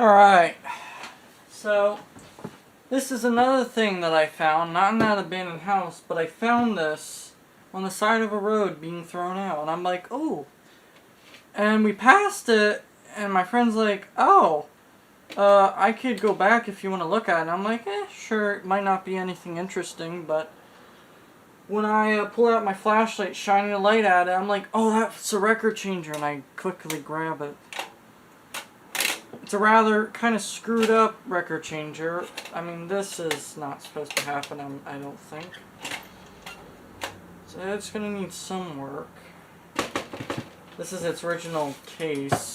Alright, so this is another thing that I found, not in that abandoned house, but I found this on the side of a road being thrown out, and I'm like, oh. And we passed it, and my friend's like, oh, I could go back if you want to look at it. And I'm like, sure, it might not be anything interesting, but when I pull out my flashlight, shining a light at it, I'm like, oh, that's a record changer, and I quickly grab it. It's a rather kind of screwed up record changer. I mean, this is not supposed to happen, I don't think. So it's going to need some work. This is its original case.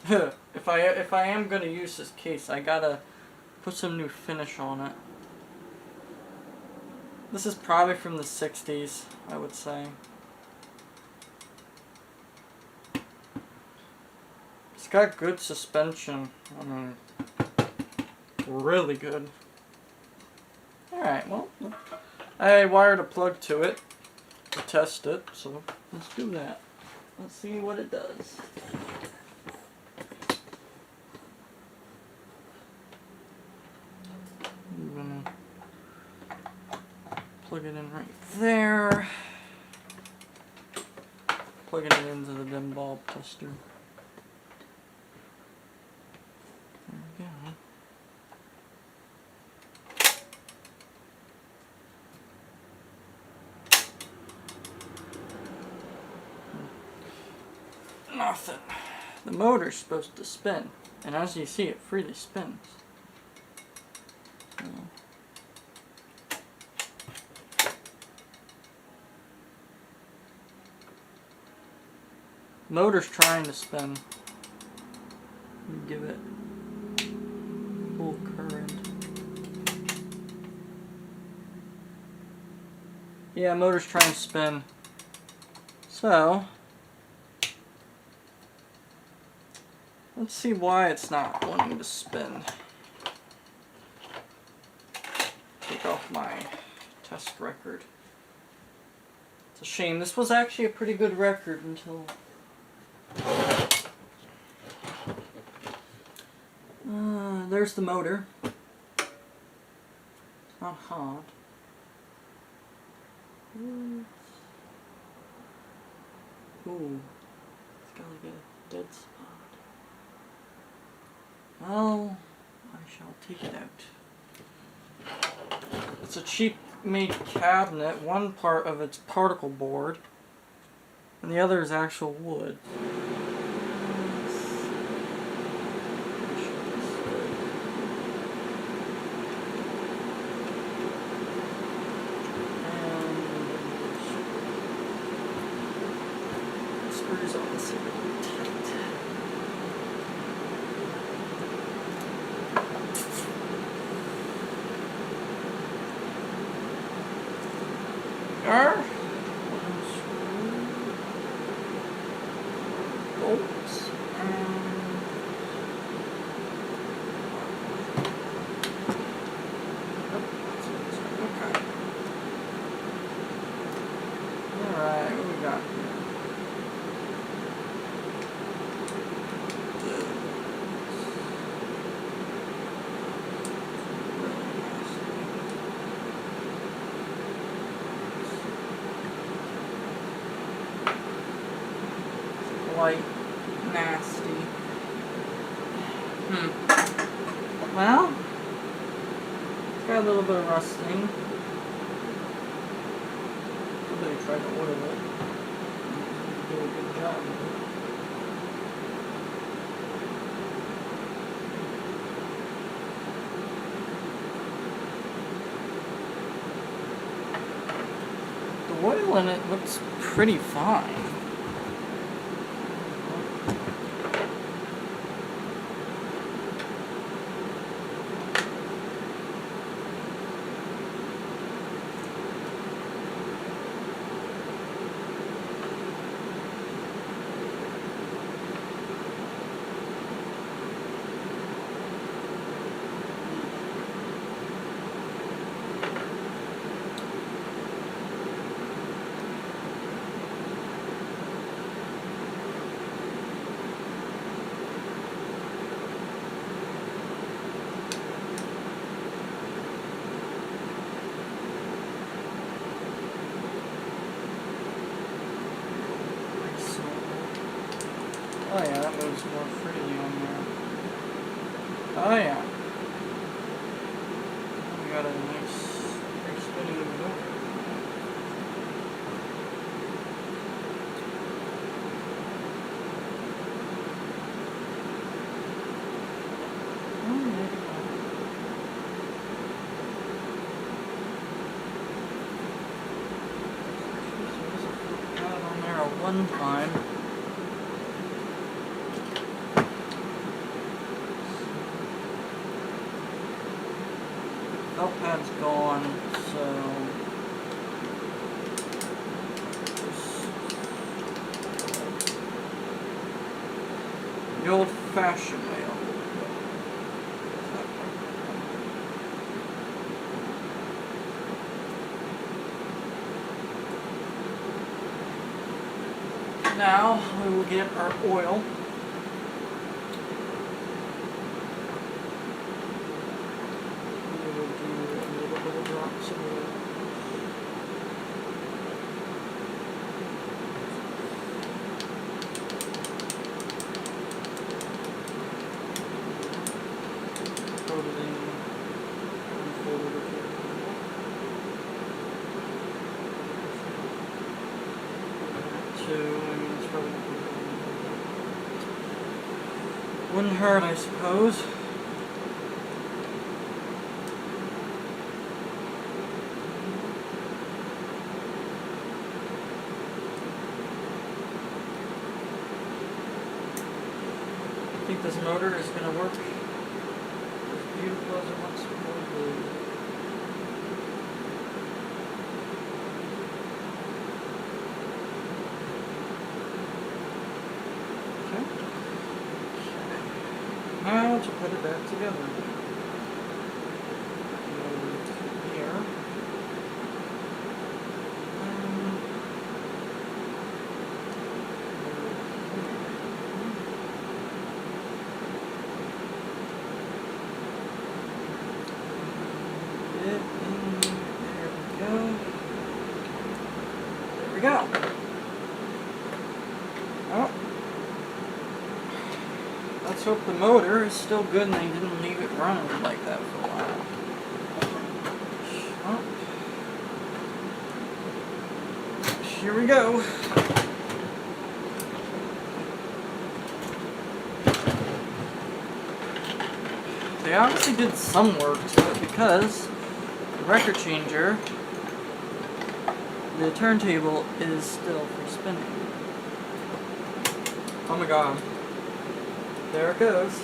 If I am going to use this case, I gotta put some new finish on it. This is probably from the 60s, I would say. It's got good suspension. I mean, really good. Alright, well, I wired a plug to it to test it, so let's do that. Let's see what it does. I'm gonna plug it in right there. Plugging it into the dim bulb tester. There we go. Nothing. The motor's supposed to spin, and as you see, it freely spins. Motor's trying to spin. Give it full current. Yeah, motor's trying to spin. So, let's see why it's not wanting to spin. Take off my test record. It's a shame. This was actually a pretty good record until... there's the motor. It's not hot. Ooh, it's got like a dead spot. Well, I shall take it out. It's a cheap made cabinet. One part of it's particle board, and the other is actual wood. Screws on this really tight. Bolts. Okay. Alright, what we got here? Quite nasty. Well, it's got a little bit of rusting. Somebody tried to oil it. Do a good job. The oil in it looks pretty fine. Oh yeah, that moves more freely on there. Oh yeah. We got a nice free spinning motor. One time. Belt pad's gone, so the old-fashioned way. Now we will get our oil. We will do little drops of oil. Put it in. Unfold it again. Wouldn't hurt, I suppose. I think this motor is going to work as beautiful as it wants to be. Now to put it back together. Here. There we go. Oh. Let's hope the motor is still good and they didn't leave it running like that for a while. Oh. Here we go. They obviously did some work to it because the record changer, the turntable is still for spinning. Oh my god. There it goes.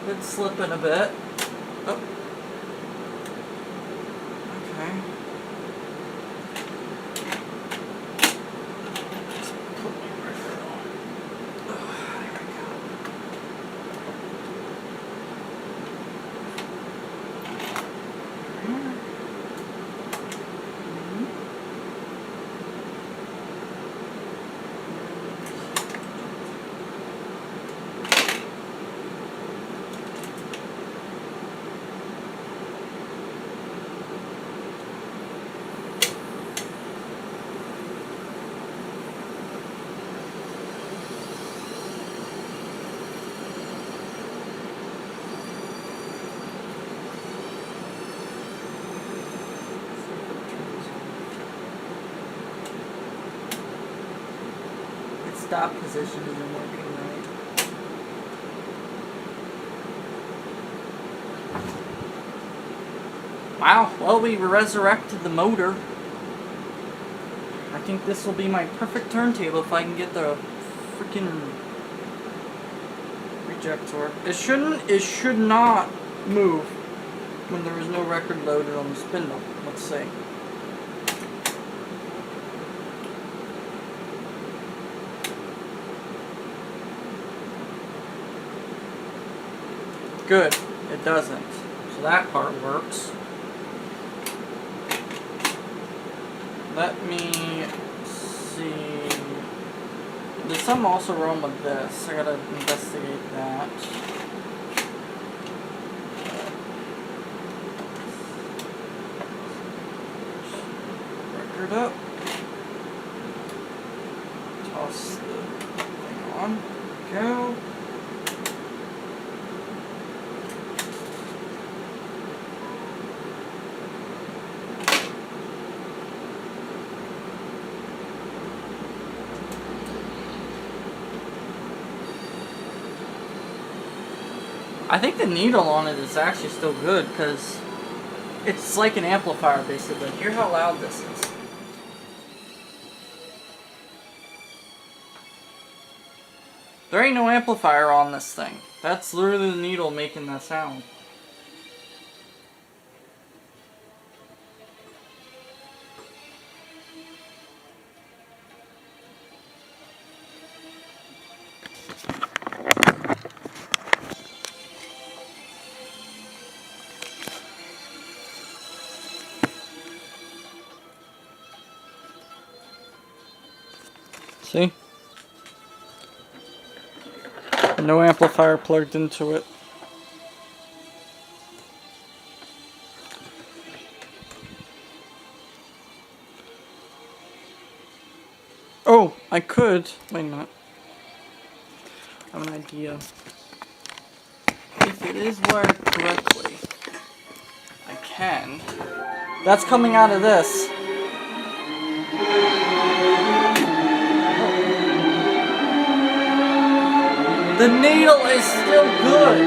It's slipping a bit. Oh. Okay. Put my record on. Oh, there we go. Stop position isn't working right. Wow, well, we resurrected the motor. I think this will be my perfect turntable if I can get the freaking reject to work. It should not move when there is no record loaded on the spindle. Let's see. Good, it doesn't. So that part works. Let me see. There's something also wrong with this. I gotta investigate that. record up. Toss the thing on. Go. I think the needle on it is actually still good because it's like an amplifier basically. Hear how loud this is. There ain't no amplifier on this thing. That's literally the needle making that sound. See? No amplifier plugged into it. Oh, I could. Wait a minute. I have an idea. If it is wired correctly, I can. That's coming out of this. The needle is still good.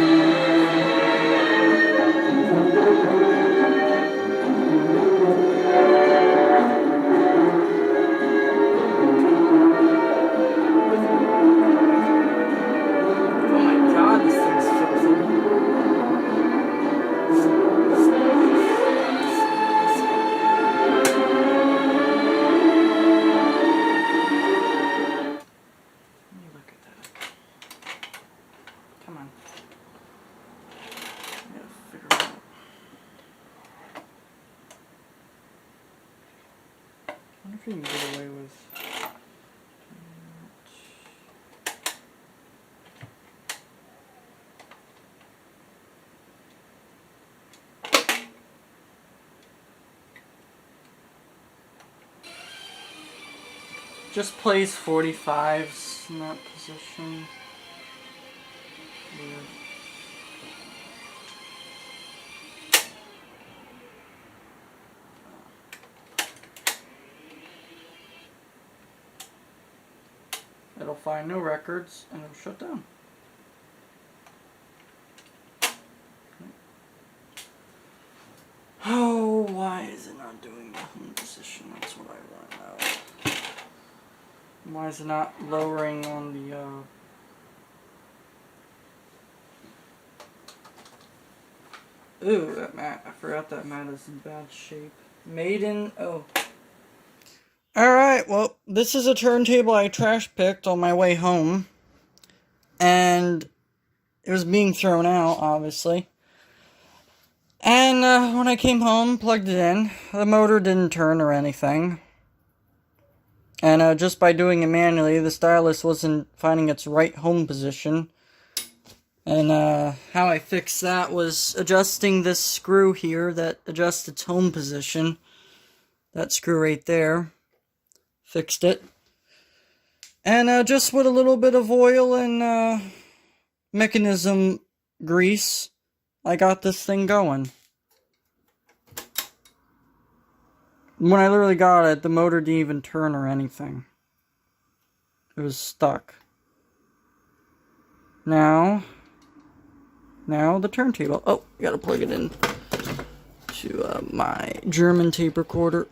Oh my god, this thing's filthy. Let me look at that. Come on. I gotta figure it out. I wonder if you can get away with... Just plays 45s in that position. Weird. It'll find no records and it'll shut down. Oh, why is it not doing the home position? That's what I want to know. Why is it not lowering on the, Ooh, that mat. I forgot that mat is in bad shape. Maiden, oh. Alright, well, this is a turntable I trash picked on my way home. And it was being thrown out, obviously. And when I came home, plugged it in, the motor didn't turn or anything. And just by doing it manually, the stylus wasn't finding its right home position. And how I fixed that was adjusting this screw here that adjusts its home position. That screw right there. Fixed it. And just with a little bit of oil and mechanism grease, I got this thing going. When I literally got it, the motor didn't even turn or anything. It was stuck. Now the turntable. Oh, gotta plug it in to my German tape recorder.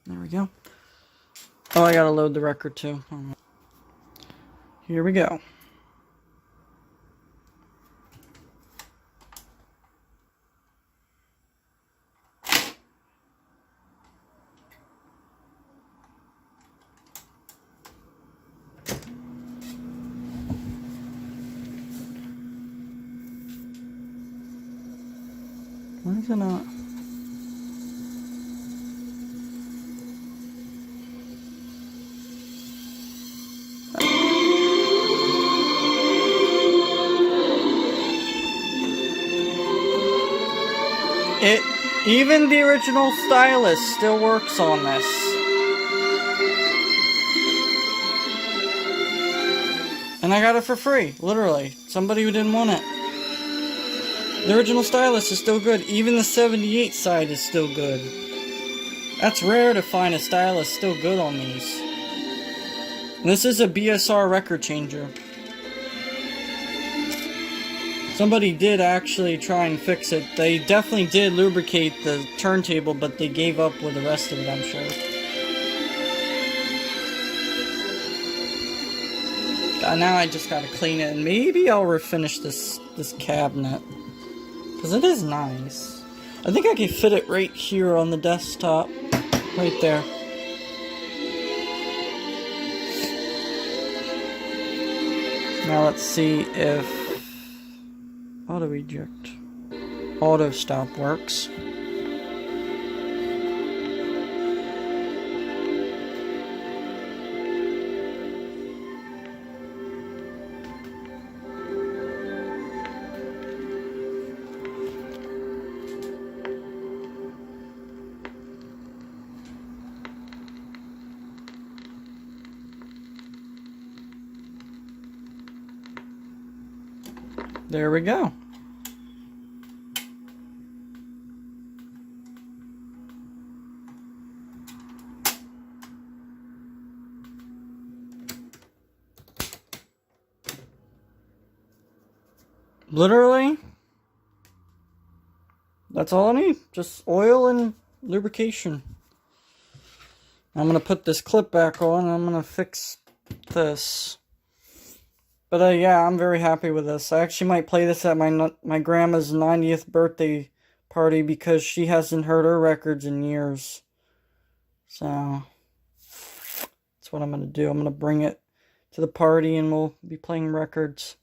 There we go. Oh, I gotta load the record too. Here we go. Why is it not? Even the original stylus still works on this. And I got it for free, literally. Somebody who didn't want it. The original stylus is still good. Even the 78 side is still good. That's rare to find a stylus still good on these. And this is a BSR record changer. Somebody did actually try and fix it. They definitely did lubricate the turntable, but they gave up with the rest of it, I'm sure. Now I just gotta clean it, and maybe I'll refinish this cabinet. Because it is nice. I think I can fit it right here on the desktop. Right there. Now let's see if auto eject, auto stop works. There we go. Literally, that's all I need. Just oil and lubrication. I'm going to put this clip back on and I'm going to fix this. But yeah, I'm very happy with this. I actually might play this at my grandma's 90th birthday party because she hasn't heard her records in years. So, that's what I'm going to do. I'm going to bring it to the party and we'll be playing records.